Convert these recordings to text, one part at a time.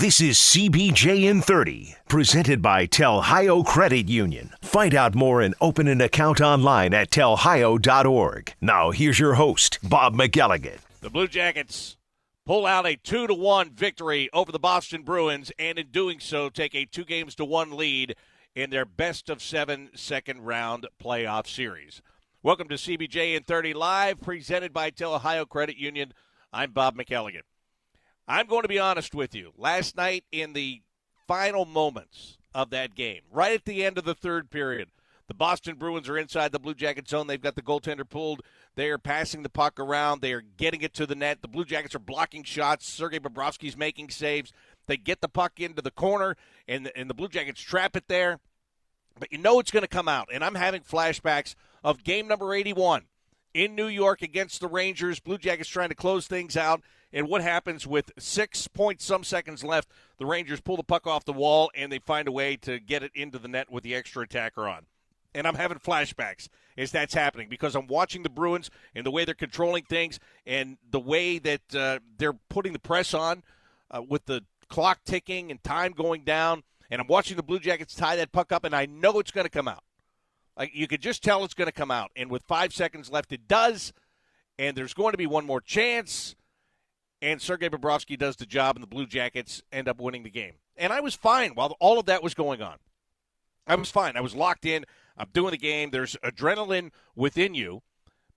This is CBJ in 30, presented by Telhio Credit Union. Find out more and open an account online at telhio.org. Now here's your host, Bob McElligott. The Blue Jackets pull out a 2-1 victory over the Boston Bruins, and in doing so, take a 2-1 lead in their best-of-7 second-round playoff series. Welcome to CBJ in 30 Live, presented by Telhio Credit Union. I'm Bob McElligott. I'm going to be honest with you. Last night, in the final moments of that game, right at the end of the third period, the Boston Bruins are inside the Blue Jacket zone. They've got the goaltender pulled. They are passing the puck around. They are getting it to the net. The Blue Jackets are blocking shots. Sergei Bobrovsky's making saves. They get the puck into the corner, and the Blue Jackets trap it there. But you know it's going to come out. And I'm having flashbacks of game number 81 in New York against the Rangers. Blue Jackets trying to close things out. And what happens with 6-point-some seconds left, the Rangers pull the puck off the wall, and they find a way to get it into the net with the extra attacker on. And I'm having flashbacks as that's happening because I'm watching the Bruins and the way they're controlling things and the way that they're putting the press on with the clock ticking and time going down. And I'm watching the Blue Jackets tie that puck up, and I know it's going to come out. Like, you could just tell it's going to come out. And with 5 seconds left, it does. And there's going to be one more chance. And Sergei Bobrovsky does the job, and the Blue Jackets end up winning the game. And I was fine while all of that was going on. I was fine. I was locked in. I'm doing the game. There's adrenaline within you,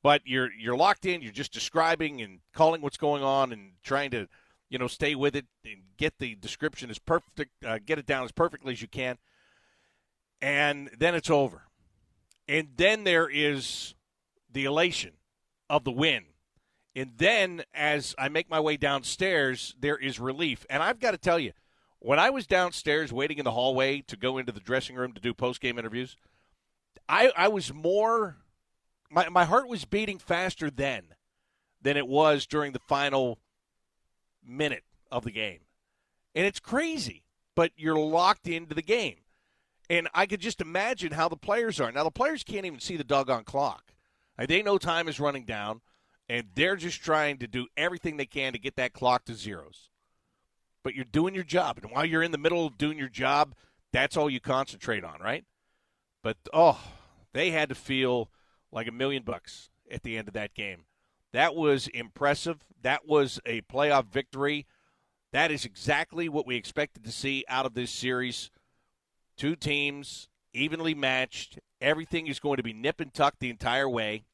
but you're locked in. You're just describing and calling what's going on and trying to, stay with it and get the description as perfect, get it down as perfectly as you can. And then it's over. And then there is the elation of the win. And then as I make my way downstairs, there is relief. And I've got to tell you, when I was downstairs waiting in the hallway to go into the dressing room to do post-game interviews, I was more – my heart was beating faster then than it was during the final minute of the game. And it's crazy, but you're locked into the game. And I could just imagine how the players are. Now, the players can't even see the doggone clock. They know time is running down. And they're just trying to do everything they can to get that clock to zeros. But you're doing your job. And while you're in the middle of doing your job, that's all you concentrate on, right? But, they had to feel like $1 million at the end of that game. That was impressive. That was a playoff victory. That is exactly what we expected to see out of this series. Two teams, evenly matched. Everything is going to be nip and tuck the entire way.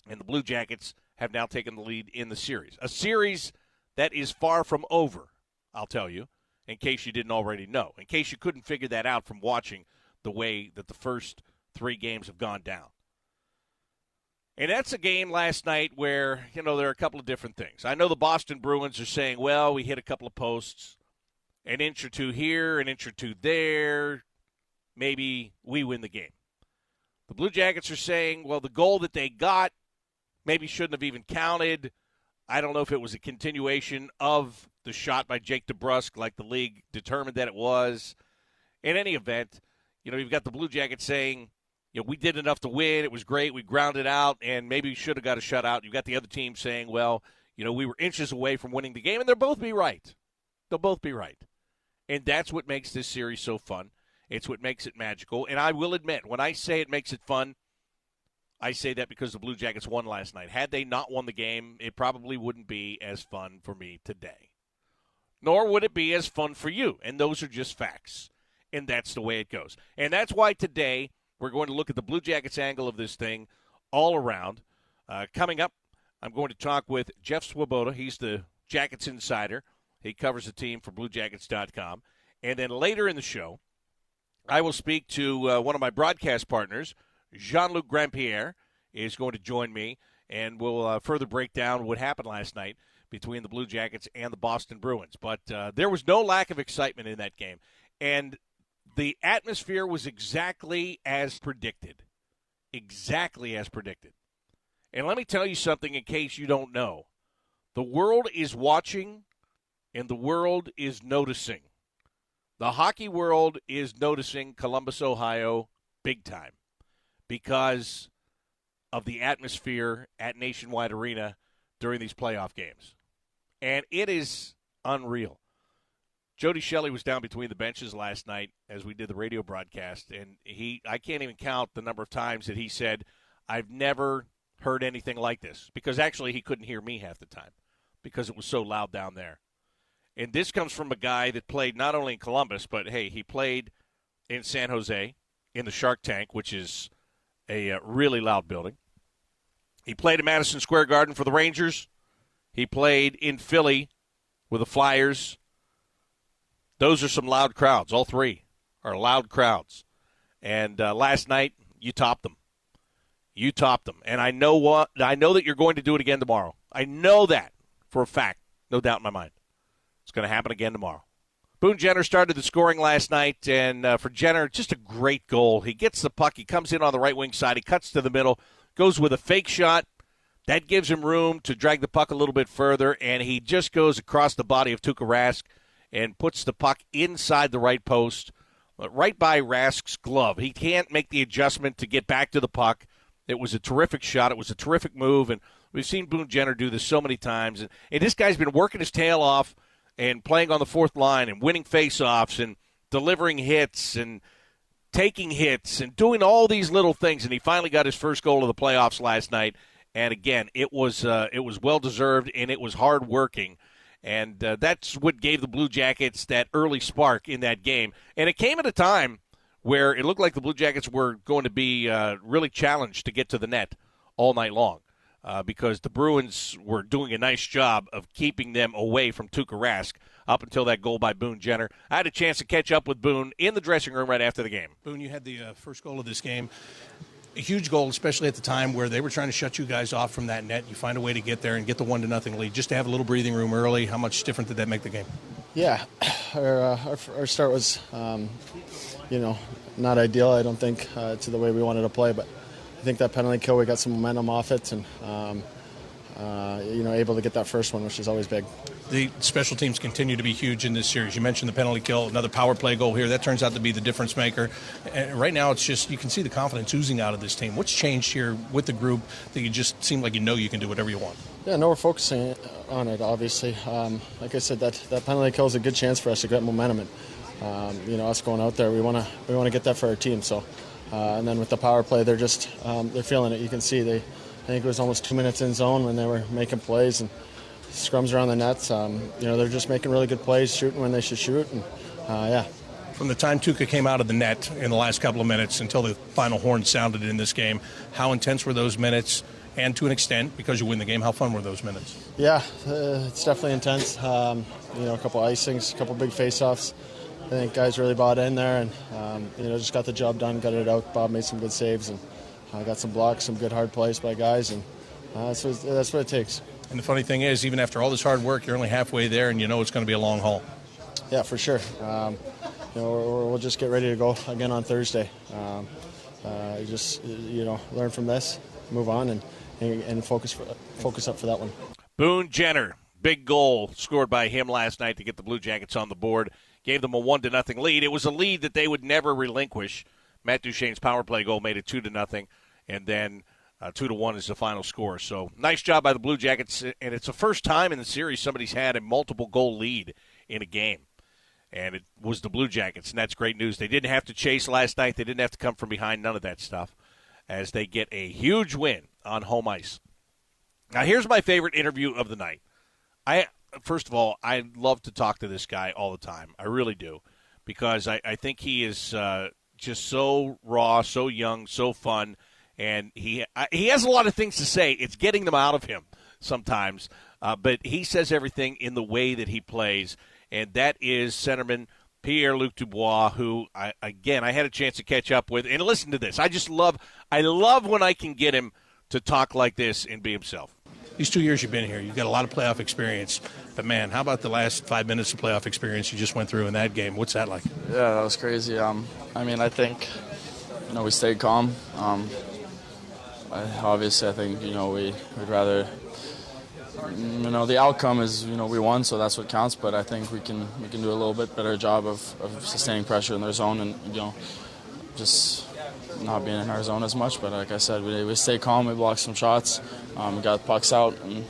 And the Blue Jackets have now taken the lead in the series. A series that is far from over, I'll tell you, in case you didn't already know, in case you couldn't figure that out from watching the way that the first 3 games have gone down. And that's a game last night where, there are a couple of different things. I know the Boston Bruins are saying, well, we hit a couple of posts, an inch or two here, an inch or two there, maybe we win the game. The Blue Jackets are saying, well, the goal that they got maybe shouldn't have even counted. I don't know if it was a continuation of the shot by Jake DeBrusk like the league determined that it was. In any event, you've got the Blue Jackets saying, we did enough to win. It was great. We grounded out, and maybe we should have got a shutout. You've got the other team saying, well, we were inches away from winning the game, and they'll both be right. They'll both be right. And that's what makes this series so fun. It's what makes it magical. And I will admit, when I say it makes it fun, I say that because the Blue Jackets won last night. Had they not won the game, it probably wouldn't be as fun for me today. Nor would it be as fun for you. And those are just facts. And that's the way it goes. And that's why today we're going to look at the Blue Jackets angle of this thing all around. Coming up, I'm going to talk with Jeff Swoboda. He's the Jackets insider. He covers the team for BlueJackets.com. And then later in the show, I will speak to one of my broadcast partners, Jean-Luc Grand-Pierre, is going to join me, and we'll further break down what happened last night between the Blue Jackets and the Boston Bruins. But there was no lack of excitement in that game, and the atmosphere was exactly as predicted. Exactly as predicted. And let me tell you something in case you don't know. The world is watching, and the world is noticing. The hockey world is noticing Columbus, Ohio, big time, because of the atmosphere at Nationwide Arena during these playoff games. And it is unreal. Jody Shelley was down between the benches last night as we did the radio broadcast, and I can't even count the number of times that he said, I've never heard anything like this, because actually he couldn't hear me half the time because it was so loud down there. And this comes from a guy that played not only in Columbus, but, hey, he played in San Jose in the Shark Tank, which is a really loud building. He played at Madison Square Garden for the Rangers. He played in Philly with the Flyers. Those are some loud crowds. All three are loud crowds. And last night, you topped them. You topped them. And I know that you're going to do it again tomorrow. I know that for a fact. No doubt in my mind. It's going to happen again tomorrow. Boone Jenner started the scoring last night, and for Jenner, just a great goal. He gets the puck. He comes in on the right wing side. He cuts to the middle, goes with a fake shot. That gives him room to drag the puck a little bit further, and he just goes across the body of Tuukka Rask and puts the puck inside the right post, right by Rask's glove. He can't make the adjustment to get back to the puck. It was a terrific shot. It was a terrific move, and we've seen Boone Jenner do this so many times. And this guy's been working his tail off and playing on the fourth line and winning faceoffs and delivering hits and taking hits and doing all these little things. And he finally got his first goal of the playoffs last night. And again, it was well deserved, and it was hard working. And that's what gave the Blue Jackets that early spark in that game. And it came at a time where it looked like the Blue Jackets were going to be really challenged to get to the net all night long. Because the Bruins were doing a nice job of keeping them away from Tuukka Rask up until that goal by Boone Jenner. I had a chance to catch up with Boone in the dressing room right after the game. Boone, you had the first goal of this game. A huge goal, especially at the time where they were trying to shut you guys off from that net. You find a way to get there and get the 1-0 lead. Just to have a little breathing room early, how much different did that make the game? Yeah, our start was, not ideal, I don't think, to the way we wanted to play, but I think that penalty kill, we got some momentum off it, and able to get that first one, which is always big. The special teams continue to be huge in this series. You mentioned the penalty kill, another power play goal here. That turns out to be the difference maker. And right now, it's just, you can see the confidence oozing out of this team. What's changed here with the group that you just seem like you can do whatever you want? Yeah, no, we're focusing on it, obviously. Like I said, that penalty kill is a good chance for us to get momentum. And, us going out there, we want to get that for our team. So, and then with the power play, they're just they're feeling it. You can see I think it was almost 2 minutes in zone when they were making plays and scrums around the nets. They're just making really good plays, shooting when they should shoot, and yeah. From the time Tuukka came out of the net in the last couple of minutes until the final horn sounded in this game, how intense were those minutes? And to an extent, because you win the game, how fun were those minutes? Yeah, it's definitely intense. A couple icings, a couple big face-offs. I think guys really bought in there and, just got the job done, got it out. Bob made some good saves and got some blocks, some good hard plays by guys, and that's what it takes. And the funny thing is, even after all this hard work, you're only halfway there, and it's going to be a long haul. Yeah, for sure. We'll just get ready to go again on Thursday. Learn from this, move on, and focus up for that one. Boone Jenner, big goal scored by him last night to get the Blue Jackets on the board. Gave them a 1-0 lead. It was a lead that they would never relinquish. Matt Duchene's power play goal made it 2-0, and then 2-1 is the final score. So nice job by the Blue Jackets, and it's the first time in the series somebody's had a multiple goal lead in a game, and it was the Blue Jackets, and that's great news. They didn't have to chase last night. They didn't have to come from behind, none of that stuff, as they get a huge win on home ice. Now here's my favorite interview of the night. First of all, I love to talk to this guy all the time. I really do, because I think he is just so raw, so young, so fun, and he has a lot of things to say. It's getting them out of him sometimes, but he says everything in the way that he plays, and that is centerman Pierre-Luc Dubois, who, I had a chance to catch up with. And listen to this. I love when I can get him to talk like this and be himself. These 2 years you've been here, you've got a lot of playoff experience. But, man, how about the last 5 minutes of playoff experience you just went through in that game? What's that like? Yeah, that was crazy. I think, we stayed calm. Obviously, I think, we'd rather, the outcome is, we won, so that's what counts. But I think we can do a little bit better job of sustaining pressure in their zone and, just not being in our zone as much. But like I said, we stayed calm, we blocked some shots, we got pucks out, and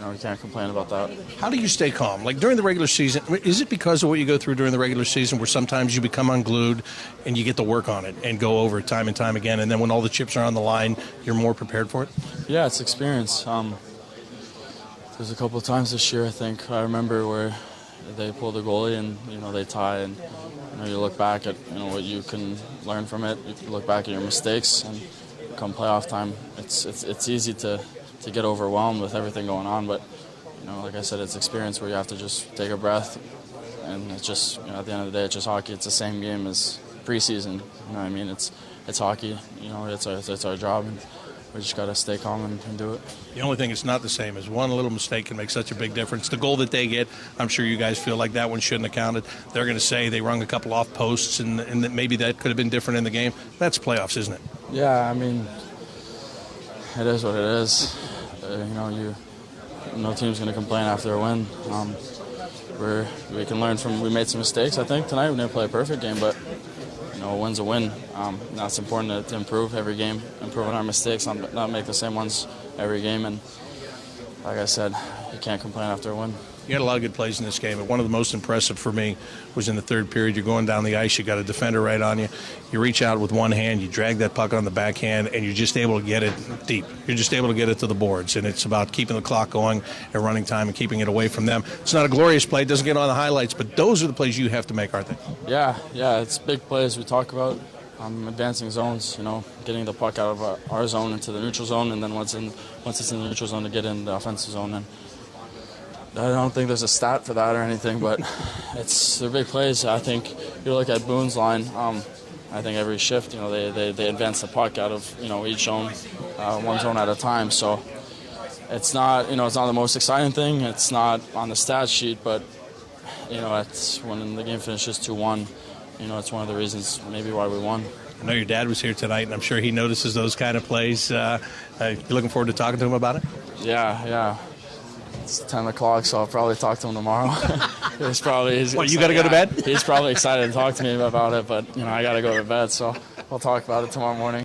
we can't complain about that. How do you stay calm? Like during the regular season, is it because of what you go through during the regular season where sometimes you become unglued and you get to work on it and go over it time and time again, and then when all the chips are on the line, you're more prepared for it? Yeah, it's experience. There's a couple of times this year, I think, I remember where they pull the goalie and, they tie, and, you look back at, what you can learn from it. You look back at your mistakes, and come playoff time, it's easy to get overwhelmed with everything going on, but, like I said, it's experience where you have to just take a breath, and it's just, at the end of the day, it's just hockey. It's the same game as preseason, you know what I mean? It's hockey, it's our job, and we just got to stay calm and do it. The only thing it's not the same is one little mistake can make such a big difference. The goal that they get, I'm sure you guys feel like that one shouldn't have counted. They're going to say they rung a couple off posts and that maybe that could have been different in the game. That's playoffs, isn't it? Yeah, I mean, it is what it is. No team's going to complain after a win. We can learn from. We made some mistakes, I think, tonight. We didn't play a perfect game, but a win's a win. That's important to improve every game, improve on our mistakes, not make the same ones every game. And like I said, you can't complain after a win. You had a lot of good plays in this game, but one of the most impressive for me was in the third period. You're going down the ice, you got a defender right on you. You reach out with one hand, you drag that puck on the backhand, and you're just able to get it deep. You're just able to get it to the boards, and it's about keeping the clock going and running time and keeping it away from them. It's not a glorious play, it doesn't get on the highlights, but those are the plays you have to make, aren't they? Yeah, it's big plays we talk about. Advancing zones, getting the puck out of our zone into the neutral zone, and then once it's in the neutral zone to get in the offensive zone. And I don't think there's a stat for that or anything, but they're big plays. I think you look at Boone's line. I think every shift, they advance the puck out of each zone, one zone at a time. So it's not it's not the most exciting thing. It's not on the stat sheet, but it's when the game finishes 2-1. It's one of the reasons maybe why we won. I know your dad was here tonight, and I'm sure he notices those kind of plays. You looking forward to talking to him about it? Yeah. It's 10 o'clock, so I'll probably talk to him tomorrow. You got to go to bed? He's probably excited to talk to me about it, but I got to go to bed, so we'll talk about it tomorrow morning.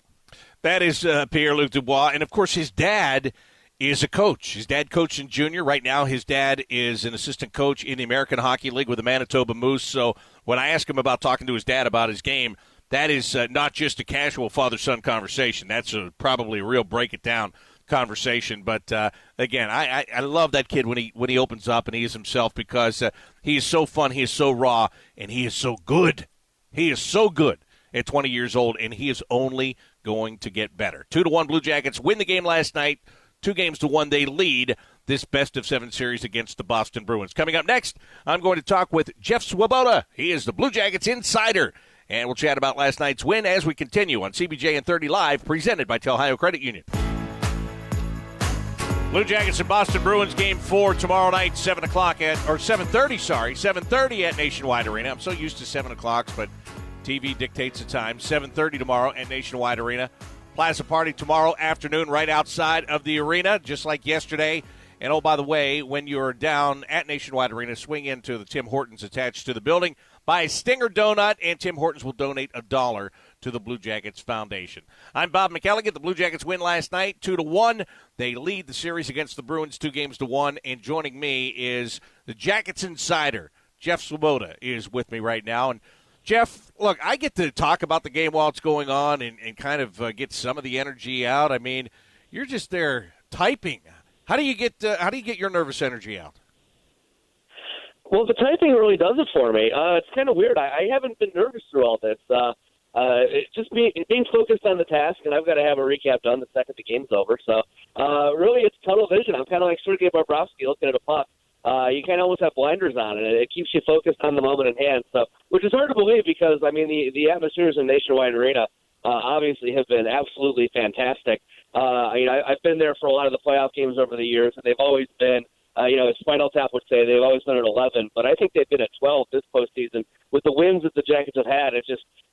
That is Pierre-Luc Dubois, and of course his dad is a coach. His dad coached in junior. Right now his dad is an assistant coach in the American Hockey League with the Manitoba Moose. So when I ask him about talking to his dad about his game, that is not just a casual father-son conversation. That's probably a real break-it-down conversation. But again, I love that kid when he opens up and he is himself, because he is so fun, he is so raw, and he is so good. He is so good at 20 years old, and he is only going to get better. 2-1 Blue Jackets win the game last night. 2-1 they lead this best-of-7 series against the Boston Bruins. Coming up next, I'm going to talk with Jeff Swoboda. He is the Blue Jackets insider. And we'll chat about last night's win as we continue on CBJ and 30 Live, presented by Ohio Credit Union. Blue Jackets and Boston Bruins game 4 tomorrow night, 7:30 at Nationwide Arena. I'm so used to 7 o'clocks, but TV dictates the time. 7:30 tomorrow at Nationwide Arena. Plaza Party tomorrow afternoon right outside of the arena, just like yesterday. And, oh, by the way, when you're down at Nationwide Arena, swing into the Tim Hortons attached to the building, buy a Stinger Donut, and Tim Hortons will donate $1 to the Blue Jackets Foundation. I'm Bob McElligott. The Blue Jackets win last night, 2-1. They lead the series against the Bruins 2-1. And joining me is the Jackets insider, Jeff Swoboda, is with me right now. And Jeff, look, I get to talk about the game while it's going on and kind of get some of the energy out. I mean, you're just there typing. How do you get your nervous energy out? Well, the typing really does it for me. It's kind of weird. I haven't been nervous through all this. It's just being focused on the task, and I've got to have a recap done the second the game's over. So really, it's tunnel vision. I'm kind of like Sergei Bobrovsky looking at a puck. You kind of almost have blinders on, and it keeps you focused on the moment at hand. So, which is hard to believe because, I mean, the atmospheres in Nationwide Arena obviously have been absolutely fantastic. I've been there for a lot of the playoff games over the years, and they've always been, as Spinal Tap would say, they've always been at 11. But I think they've been at 12 this postseason. With the wins that the Jackets have had,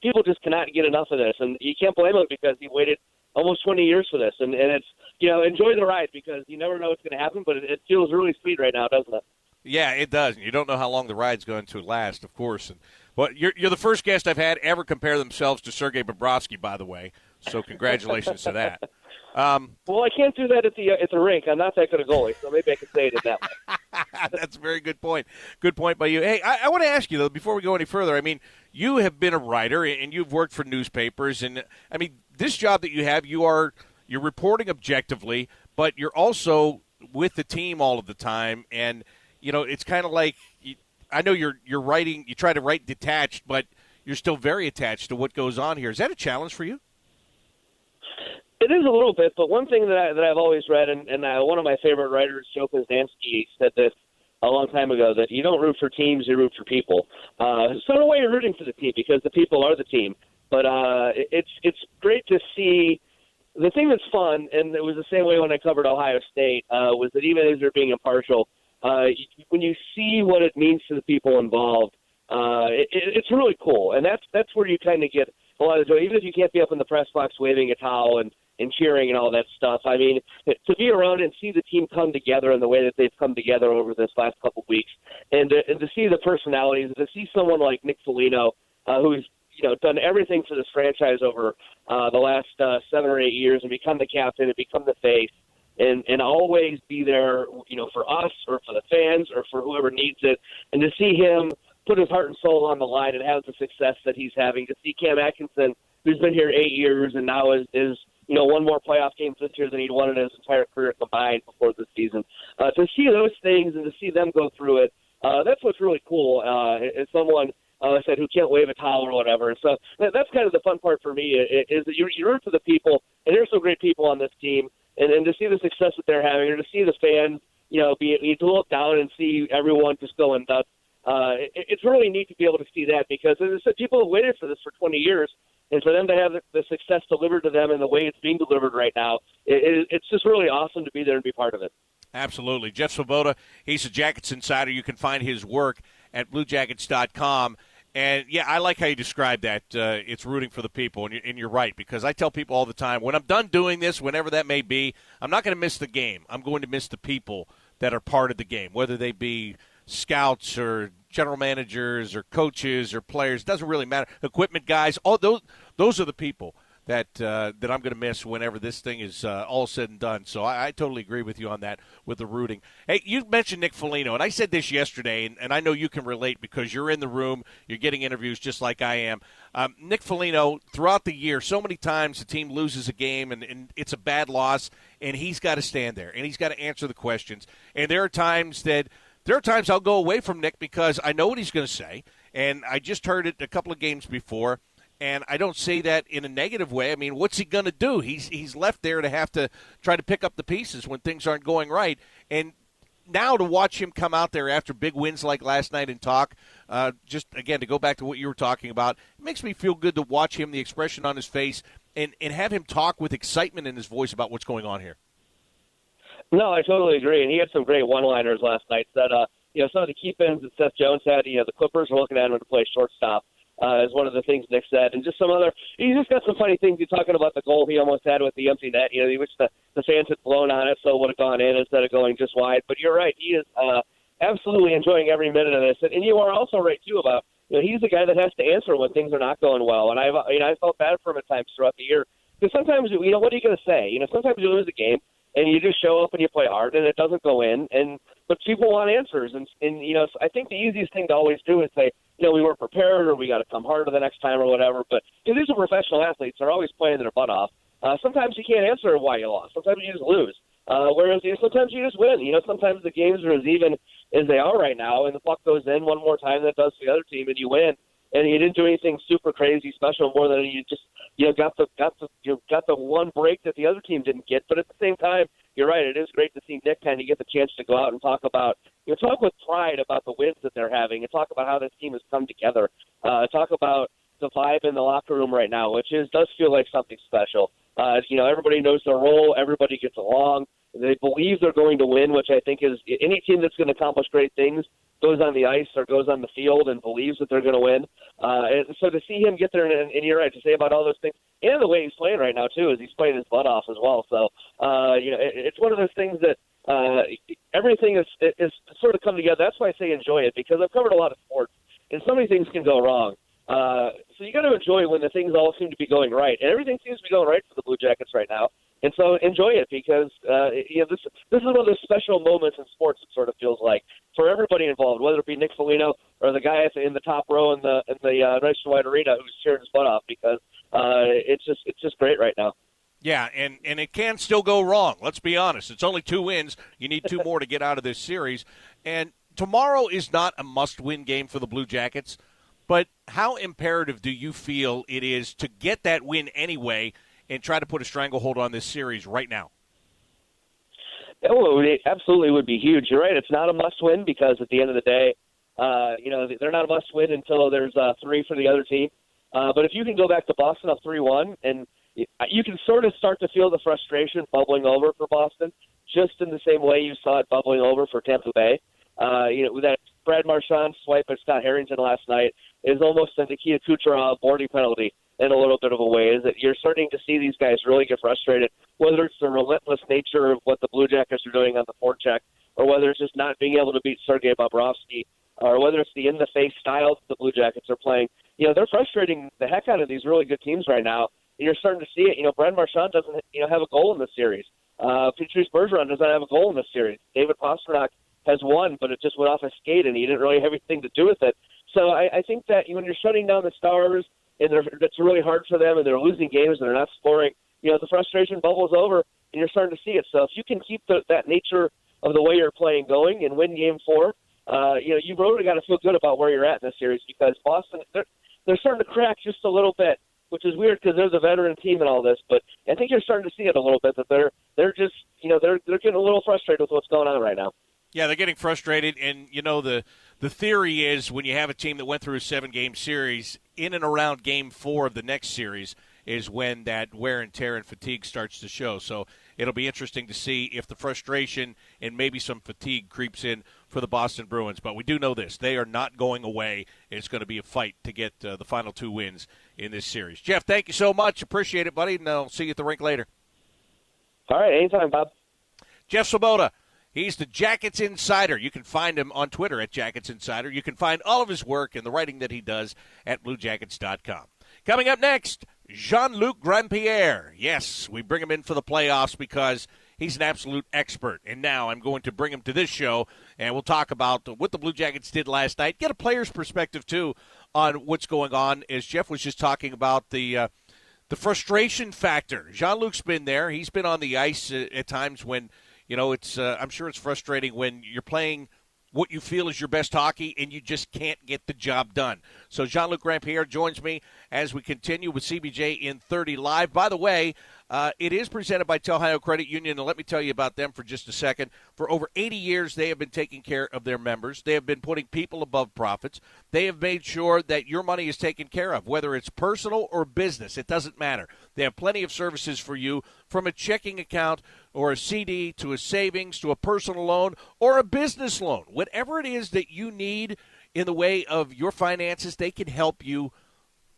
people just cannot get enough of this. And you can't blame them because he waited almost 20 years for this. And it's, enjoy the ride because you never know what's going to happen, but it feels really sweet right now, doesn't it? Yeah, it does. You don't know how long the ride's going to last, of course. But you're the first guest I've had ever compare themselves to Sergei Bobrovsky, by the way. So congratulations to that. Well, I can't do that at the rink. I'm not that good a goalie, so maybe I can say it in that way. That's a very good point. Good point by you. Hey, I want to ask you, though, before we go any further, I mean, you have been a writer, and you've worked for newspapers, and, I mean, this job that you have, you're reporting objectively, but you're also with the team all of the time, and, you know, it's kind of like, I know you're writing, you try to write detached, but you're still very attached to what goes on here. Is that a challenge for you? It is a little bit, but one thing that I've always read, and one of my favorite writers, Joe Koznansky, said this a long time ago, that you don't root for teams, you root for people. So in a way, you're rooting for the team because the people are the team. But it's great to see. The thing that's fun, and it was the same way when I covered Ohio State, was that even as you're being impartial, when you see what it means to the people involved, it's really cool. And that's where you kind of get a lot of joy, even if you can't be up in the press box waving a towel and cheering and all that stuff. I mean, to be around and see the team come together in the way that they've come together over this last couple of weeks, and to see the personalities, and to see someone like Nick Foligno, who's done everything for this franchise over the last 7 or 8 years, and become the captain and become the face, and always be there, for us or for the fans or for whoever needs it, and to see him put his heart and soul on the line and have the success that he's having, to see Cam Atkinson, who's been here 8 years and now is one more playoff game this year than he'd won in his entire career combined before this season. To see those things and to see them go through it, that's what's really cool. As someone said who can't wave a towel or whatever. And so that's kind of the fun part for me is that you root for the people, and there's some great people on this team, and to see the success that they're having, or to see the fans, to look down and see everyone just going nuts. It's really neat to be able to see that because, as I said, people have waited for this for 20 years. And for them to have the success delivered to them in the way it's being delivered right now, it's just really awesome to be there and be part of it. Absolutely. Jeff Swoboda, he's a Jackets insider. You can find his work at bluejackets.com. And, yeah, I like how you describe that. It's rooting for the people, and you're right, because I tell people all the time, when I'm done doing this, whenever that may be, I'm not going to miss the game. I'm going to miss the people that are part of the game, whether they be scouts or general managers or coaches or players. It doesn't really matter. Equipment guys, all those are the people that I'm going to miss whenever this thing is all said and done. So I totally agree with you on that with the rooting. Hey, you mentioned Nick Foligno, and I said this yesterday, and I know you can relate because you're in the room, you're getting interviews just like I am. Nick Foligno, throughout the year, so many times the team loses a game and it's a bad loss, and he's got to stand there, and he's got to answer the questions. And there are times I'll go away from Nick because I know what he's going to say, and I just heard it a couple of games before, and I don't say that in a negative way. I mean, what's he going to do? He's left there to have to try to pick up the pieces when things aren't going right. And now to watch him come out there after big wins like last night and talk, just, again, to go back to what you were talking about, it makes me feel good to watch him, the expression on his face, and have him talk with excitement in his voice about what's going on here. No, I totally agree. And he had some great one-liners last night. Said, some of the keep-ins that Seth Jones had, the Clippers were looking at him to play shortstop. Is one of the things Nick said. And just some other – he just got some funny things. He's talking about the goal he almost had with the empty net. He wished the fans had blown on it so it would have gone in instead of going just wide. But you're right. He is absolutely enjoying every minute of this. And you are also right, too, about he's the guy that has to answer when things are not going well. And I felt bad for him at times throughout the year. Because sometimes, what are you going to say? Sometimes you lose a game and you just show up and you play hard and it doesn't go in. But people want answers. And I think the easiest thing to always do is say, we weren't prepared or we got to come harder the next time or whatever. But these are professional athletes. They're always playing their butt off. Sometimes you can't answer why you lost. Sometimes you just lose. Whereas sometimes you just win. Sometimes the games are as even as they are right now, and the puck goes in one more time than it does to the other team, and you win. And you didn't do anything super crazy special more than you just got the one break that the other team didn't get. But at the same time, you're right. It is great to see Nick kind of get the chance to go out and talk with pride about the wins that they're having, and talk about how this team has come together. Talk about the vibe in the locker room right now, which does feel like something special. Everybody knows their role. Everybody gets along. They believe they're going to win, which I think is any team that's going to accomplish great things goes on the ice or goes on the field and believes that they're going to win. And so to see him get there, and you're right to say about all those things, and the way he's playing right now too, is he's playing his butt off as well. So it's one of those things that everything is sort of come together. That's why I say enjoy it, because I've covered a lot of sports, and so many things can go wrong. So you got to enjoy when the things all seem to be going right, and everything seems to be going right for the Blue Jackets right now. And so enjoy it because this is one of those special moments in sports. It sort of feels like for everybody involved, whether it be Nick Foligno or the guy in the top row in the Nationwide Arena who's cheering his butt off because it's just great right now. Yeah, and it can still go wrong. Let's be honest. It's only 2 wins. You need 2 more to get out of this series. And tomorrow is not a must-win game for the Blue Jackets. But how imperative do you feel it is to get that win anyway and try to put a stranglehold on this series right now? Oh, it absolutely would be huge. You're right. It's not a must-win because at the end of the day, they're not a must-win until there's 3 for the other team. But if you can go back to Boston up 3-1, and you can sort of start to feel the frustration bubbling over for Boston, just in the same way you saw it bubbling over for Tampa Bay. With that Brad Marchand swipe at Scott Harrington last night is almost a Nikita Kucherov boarding penalty in a little bit of a way. Is that you're starting to see these guys really get frustrated, whether it's the relentless nature of what the Blue Jackets are doing on the forecheck, or whether it's just not being able to beat Sergei Bobrovsky, or whether it's the in-the-face style the Blue Jackets are playing. They're frustrating the heck out of these really good teams right now. And you're starting to see it. Brad Marchand doesn't, have a goal in this series. Patrice Bergeron doesn't have a goal in this series. David Pastrnak has won, but it just went off his skate, and he didn't really have anything to do with it. So I think that when you're shutting down the Stars, and it's really hard for them, and they're losing games, and they're not scoring, the frustration bubbles over, and you're starting to see it. So if you can keep that nature of the way you're playing going and win Game 4, you really got to feel good about where you're at in this series because Boston, they're starting to crack just a little bit, which is weird because they're the veteran team and all this. But I think you're starting to see it a little bit that they're just they're getting a little frustrated with what's going on right now. Yeah, they're getting frustrated, and the theory is when you have a team that went through a 7-game series, in and around Game 4 of the next series is when that wear and tear and fatigue starts to show. So it'll be interesting to see if the frustration and maybe some fatigue creeps in for the Boston Bruins. But we do know this. They are not going away. It's going to be a fight to get the final 2 wins in this series. Jeff, thank you so much. Appreciate it, buddy, and I'll see you at the rink later. All right, anytime, Bob. Jeff Svoboda. He's the Jackets Insider. You can find him on Twitter at Jackets Insider. You can find all of his work and the writing that he does at BlueJackets.com. Coming up next, Jean-Luc Grand-Pierre. Yes, we bring him in for the playoffs because he's an absolute expert. And now I'm going to bring him to this show, and we'll talk about what the Blue Jackets did last night. Get a player's perspective, too, on what's going on, as Jeff was just talking about the frustration factor. Jean-Luc's been there. He's been on the ice at times when it's I'm sure it's frustrating when you're playing what you feel is your best hockey and you just can't get the job done. So Jean-Luc Grandpierre joins me as we continue with CBJ in 30 Live. By the way, it is presented by Ohio Credit Union, and let me tell you about them for just a second. For over 80 years, they have been taking care of their members. They have been putting people above profits. They have made sure that your money is taken care of, whether it's personal or business. It doesn't matter. They have plenty of services for you, from a checking account or a CD to a savings to a personal loan or a business loan. Whatever it is that you need in the way of your finances, they can help you.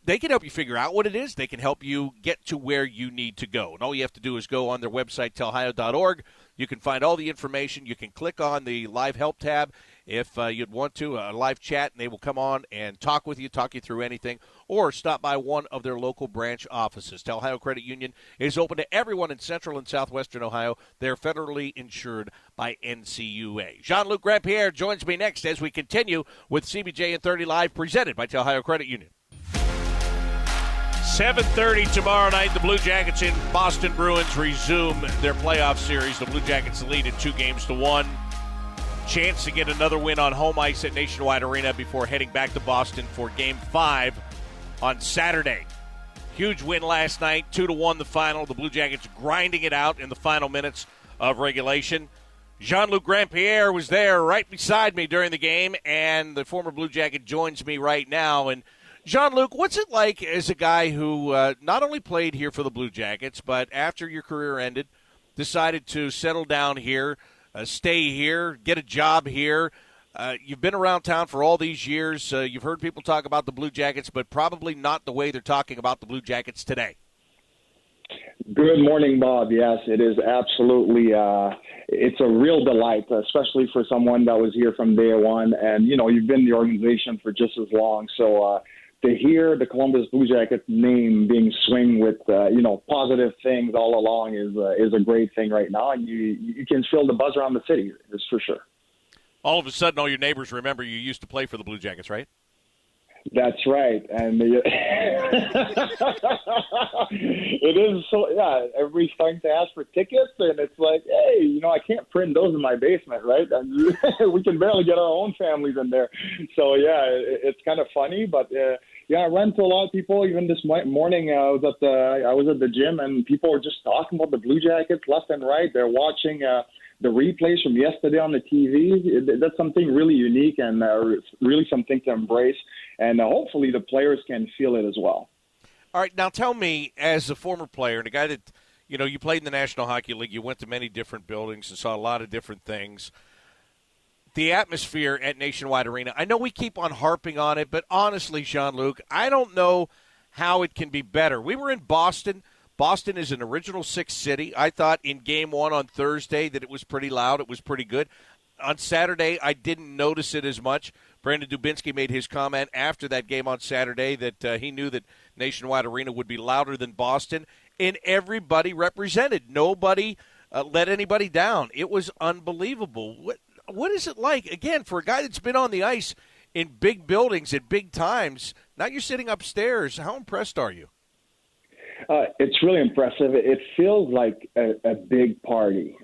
They can help you figure out what it is. They can help you get to where you need to go. And all you have to do is go on their website, telhio.org. You can find all the information. You can click on the Live Help tab if you'd want to, a live chat, and they will come on and talk with you, talk you through anything, or stop by one of their local branch offices. Ohio Credit Union is open to everyone in central and southwestern Ohio. They're federally insured by NCUA. Jean-Luc Grandpierre joins me next as we continue with CBJ in 30 Live, presented by Ohio Credit Union. 7:30 tomorrow night, the Blue Jackets and Boston Bruins resume their playoff series. The Blue Jackets lead at 2-1. Chance to get another win on home ice at Nationwide Arena before heading back to Boston for Game 5 on Saturday. Huge win last night, 2-1 the final. The Blue Jackets grinding it out in the final minutes of regulation. Jean-Luc Grandpierre was there right beside me during the game, and the former Blue Jacket joins me right now. And Jean-Luc, what's it like as a guy who not only played here for the Blue Jackets, but after your career ended, decided to settle down here, stay here, get a job here? You've been around town for all these years. You've heard people talk about the Blue Jackets, but probably not the way they're talking about the Blue Jackets today. Good morning, Bob. Yes, it is absolutely it's a real delight, especially for someone that was here from day one. And, you've been in the organization for just as long. So to hear the Columbus Blue Jackets name being swung with positive things all along is a great thing right now, and you can feel the buzz around the city. That's for sure. All of a sudden, all your neighbors remember you used to play for the Blue Jackets, right? That's right, and it is so. Yeah, everybody's starting to ask for tickets, and it's like, hey, I can't print those in my basement, right? And we can barely get our own families in there. So yeah, it's kind of funny, but I ran to a lot of people. Even this morning, I was at the gym, and people were just talking about the Blue Jackets left and right. They're watching the replays from yesterday on the TV. That's something really unique and really something to embrace. And hopefully the players can feel it as well. All right, now tell me, as a former player and a guy that, you played in the National Hockey League, you went to many different buildings and saw a lot of different things. The atmosphere at Nationwide Arena, I know we keep on harping on it, but honestly, Jean-Luc, I don't know how it can be better. We were in Boston. Boston is an Original Six city. I thought in Game 1 on Thursday that it was pretty loud. It was pretty good. On Saturday, I didn't notice it as much. Brandon Dubinsky made his comment after that game on Saturday that he knew that Nationwide Arena would be louder than Boston, and everybody represented. Nobody let anybody down. It was unbelievable. What is it like, again, for a guy that's been on the ice in big buildings at big times? Now you're sitting upstairs. How impressed are you? It's really impressive. It feels like a big party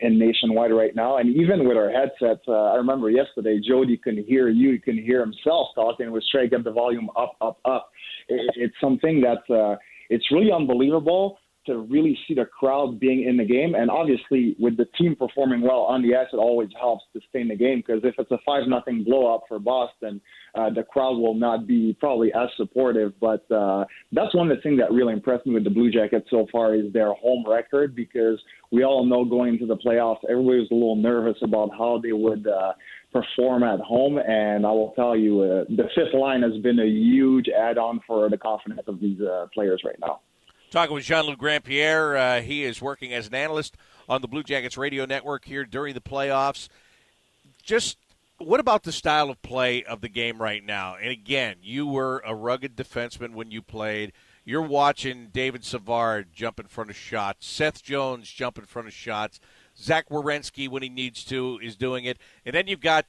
in Nationwide right now. And even with our headsets, I remember yesterday, Jody couldn't hear you. He couldn't hear himself talking. It was straight, get the volume up, up, up. It's something that's it's really unbelievable to really see the crowd being in the game. And obviously, with the team performing well on the ice, it always helps to stay in the game, because if it's a 5-0 blow-up for Boston, the crowd will not be probably as supportive. But that's one of the things that really impressed me with the Blue Jackets so far is their home record, because we all know going into the playoffs, everybody was a little nervous about how they would perform at home. And I will tell you, the fifth line has been a huge add-on for the confidence of these players right now. Talking with Jean-Luc Grand-Pierre. He is working as an analyst on the Blue Jackets radio network here during the playoffs. Just what about the style of play of the game right now? And again, you were a rugged defenseman when you played. You're watching David Savard jump in front of shots, Seth Jones jump in front of shots, Zach Werenski, when he needs to, is doing it. And then you've got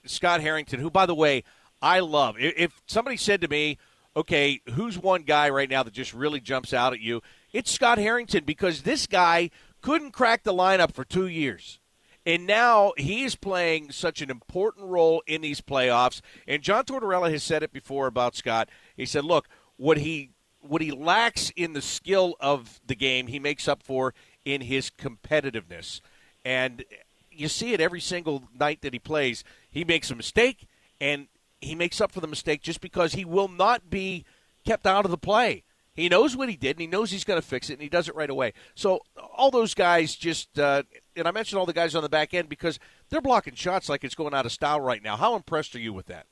Scott Harrington, who, by the way, I love. If somebody said to me, okay, who's one guy right now that just really jumps out at you? It's Scott Harrington, because this guy couldn't crack the lineup for 2 years. And now he is playing such an important role in these playoffs. And John Tortorella has said it before about Scott. He said, look, what he lacks in the skill of the game, he makes up for in his competitiveness. And you see it every single night that he plays. He makes a mistake, and he makes up for the mistake just because he will not be kept out of the play. He knows what he did, and he knows he's going to fix it, and he does it right away. So all those guys just and I mentioned all the guys on the back end because they're blocking shots like it's going out of style right now. How impressed are you with that?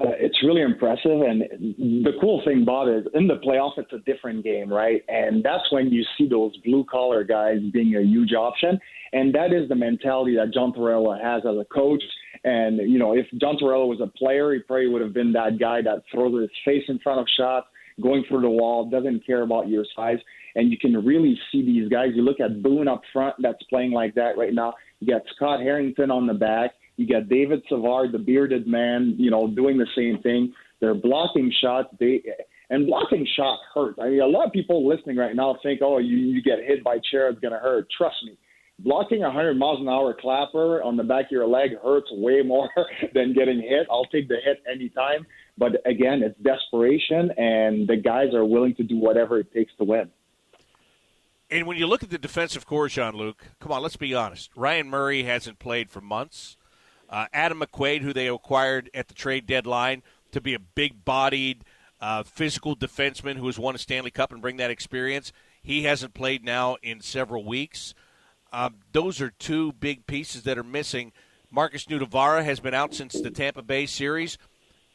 It's really impressive, and the cool thing, Bob, is in the playoffs, it's a different game, right? And that's when you see those blue-collar guys being a huge option, and that is the mentality that John Tortorella has as a coach. And, if John Tortorella was a player, he probably would have been that guy that throws his face in front of shots, going through the wall, doesn't care about your size. And you can really see these guys. You look at Boone up front that's playing like that right now. You got Scott Harrington on the back. You got David Savard, the bearded man, doing the same thing. They're blocking shots. And blocking shots hurt. I mean, a lot of people listening right now think, oh, you get hit by chair, it's going to hurt. Trust me. Blocking 100 miles an hour clapper on the back of your leg hurts way more than getting hit. I'll take the hit anytime. But, again, it's desperation, and the guys are willing to do whatever it takes to win. And when you look at the defensive core, Jean-Luc, come on, let's be honest. Ryan Murray hasn't played for months. Adam McQuaid, who they acquired at the trade deadline to be a big-bodied, physical defenseman who has won a Stanley Cup and bring that experience, he hasn't played now in several weeks. Those are two big pieces that are missing. Marcus Nudavara has been out since the Tampa Bay series.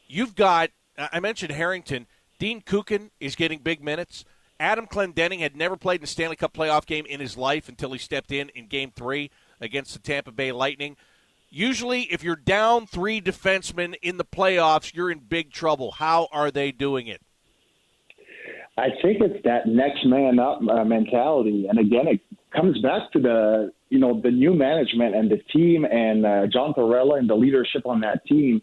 You've got, I mentioned Harrington, Dean Kukin is getting big minutes. Adam Clendenning had never played in a Stanley Cup playoff game in his life until he stepped in Game 3 against the Tampa Bay Lightning. Usually, if you're down 3 defensemen in the playoffs, you're in big trouble. How are they doing it? I think it's that next man up mentality. And again, it comes back to the new management and the team and John Torella and the leadership on that team.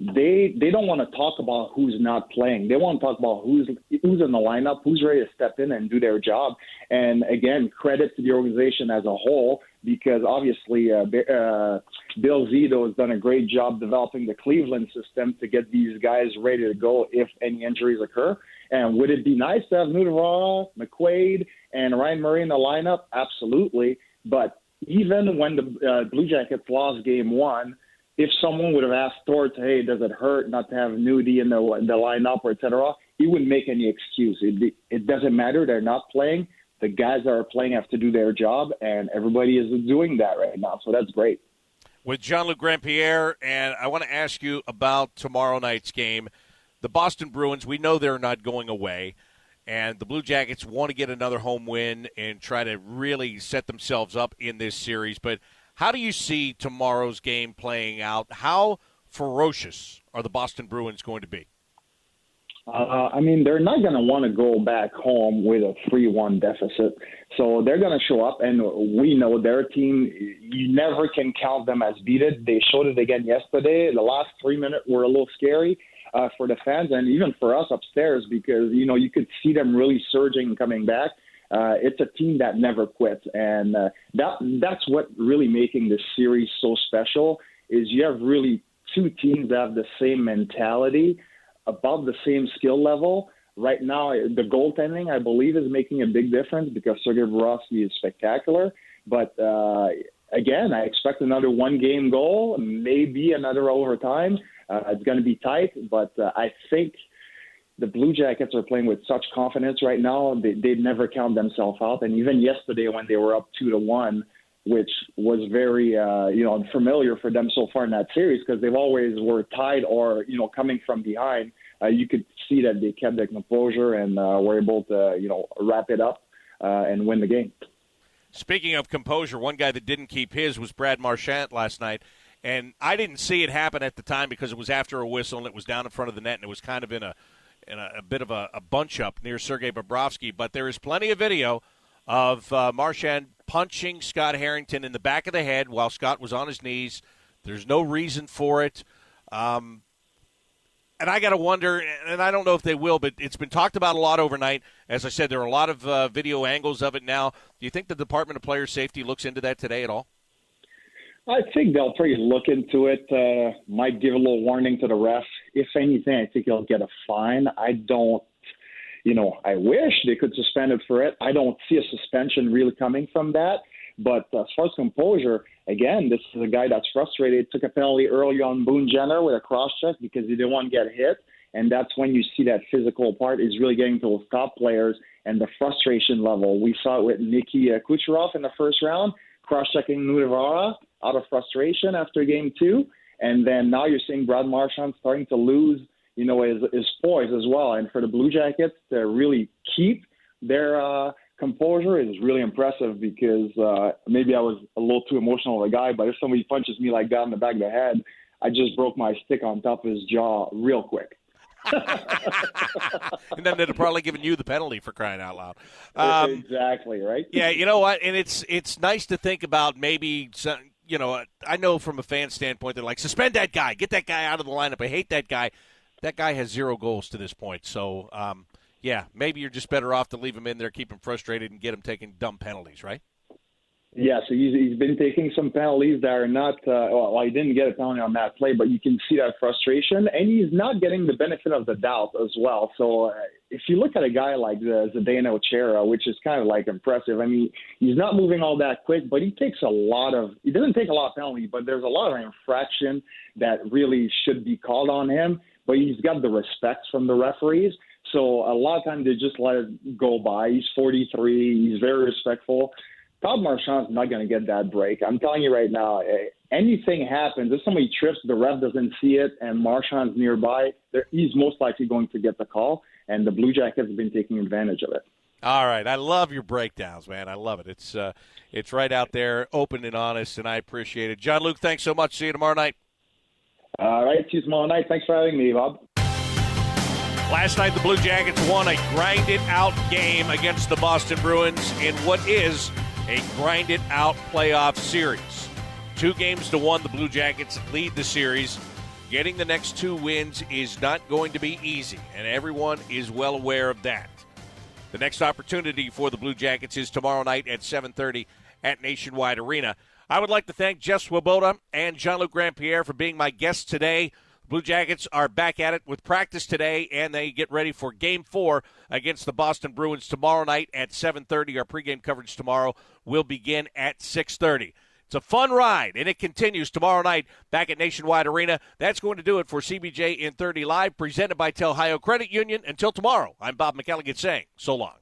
They don't want to talk about who's not playing. They want to talk about who's in the lineup, who's ready to step in and do their job. And again, credit to the organization as a whole, because obviously Bill Zito has done a great job developing the Cleveland system to get these guys ready to go if any injuries occur. And would it be nice to have Nudavara, McQuaid, and Ryan Murray in the lineup? Absolutely. But even when the Blue Jackets lost Game 1, if someone would have asked Torts, hey, does it hurt not to have Nudie in the lineup, or et cetera, he wouldn't make any excuse. It doesn't matter. They're not playing. The guys that are playing have to do their job, and everybody is doing that right now. So that's great. With Jean-Luc Grand-Pierre, and I want to ask you about tomorrow night's game. The Boston Bruins, we know they're not going away, and the Blue Jackets want to get another home win and try to really set themselves up in this series. But how do you see tomorrow's game playing out? How ferocious are the Boston Bruins going to be? They're not going to want to go back home with a 3-1 deficit. So they're going to show up, and we know their team, you never can count them as beaten. They showed it again yesterday. The last 3 minutes were a little scary for the fans and even for us upstairs, because, you could see them really surging and coming back. It's a team that never quits, and that's what really making this series so special is you have really two teams that have the same mentality, above the same skill level. Right now, the goaltending, I believe, is making a big difference because Sergei Bobrovsky is spectacular. But, again, I expect another one-game goal, maybe another overtime. It's going to be tight, but I think the Blue Jackets are playing with such confidence right now. They'd never count themselves out. And even yesterday when they were up 2-1, which was very, unfamiliar for them so far in that series because they've always were tied or, coming from behind, you could see that they kept their composure and were able to, wrap it up and win the game. Speaking of composure, one guy that didn't keep his was Brad Marchand last night. And I didn't see it happen at the time because it was after a whistle and it was down in front of the net and it was kind of in a bit of a bunch-up near Sergei Bobrovsky. But there is plenty of video of Marchand punching Scott Harrington in the back of the head while Scott was on his knees. There's no reason for it. And I got to wonder, and I don't know if they will, but it's been talked about a lot overnight. As I said, there are a lot of video angles of it now. Do you think the Department of Player Safety looks into that today at all? I think they'll probably look into it, might give a little warning to the ref. If anything, I think he'll get a fine. I wish they could suspend it for it. I don't see a suspension really coming from that. But as far as composure, again, this is a guy that's frustrated. Took a penalty early on Boone Jenner with a cross-check because he didn't want to get hit. And that's when you see that physical part is really getting to those top players and the frustration level. We saw it with Nikita Kucherov in the first round, cross-checking Nudavara out of frustration after Game 2. And then now you're seeing Brad Marchand starting to lose, his poise as well. And for the Blue Jackets to really keep their composure is really impressive because maybe I was a little too emotional of a guy, but if somebody punches me like that in the back of the head, I just broke my stick on top of his jaw real quick. And then they'd have probably given you the penalty for crying out loud. Exactly, right? Yeah, you know what? And it's nice to think about maybe I know from a fan standpoint, they're like, suspend that guy. Get that guy out of the lineup. I hate that guy. That guy has 0 goals to this point. So, maybe you're just better off to leave him in there, keep him frustrated, and get him taking dumb penalties, right? Yeah, so he's been taking some penalties that are not he didn't get a penalty on that play, but you can see that frustration, and he's not getting the benefit of the doubt as well. So if you look at a guy like Zdeno Chara, which is kind of like impressive, I mean, he's not moving all that quick, but he doesn't take a lot of penalties, but there's a lot of infraction that really should be called on him, but he's got the respect from the referees. So a lot of times they just let it go by. He's 43. He's very respectful. Todd Marchand's not going to get that break. I'm telling you right now, anything happens, if somebody trips, the ref doesn't see it, and Marchand's nearby, he's most likely going to get the call, and the Blue Jackets have been taking advantage of it. All right. I love your breakdowns, man. I love it. It's right out there, open and honest, and I appreciate it. Jean-Luc, thanks so much. See you tomorrow night. All right, see you tomorrow night. Thanks for having me, Bob. Last night, the Blue Jackets won a grinded-out game against the Boston Bruins in what is a grinded-out playoff series. 2-1, the Blue Jackets lead the series. Getting the next 2 wins is not going to be easy, and everyone is well aware of that. The next opportunity for the Blue Jackets is tomorrow night at 7:30 at Nationwide Arena. I would like to thank Jeff Swoboda and Jean-Luc Grandpierre for being my guests today. Blue Jackets are back at it with practice today, and they get ready for Game 4 against the Boston Bruins tomorrow night at 7:30. Our pregame coverage tomorrow will begin at 6:30. It's a fun ride, and it continues tomorrow night back at Nationwide Arena. That's going to do it for CBJ in 30 Live, presented by Tel Ohio Credit Union. Until tomorrow, I'm Bob McElligott saying so long.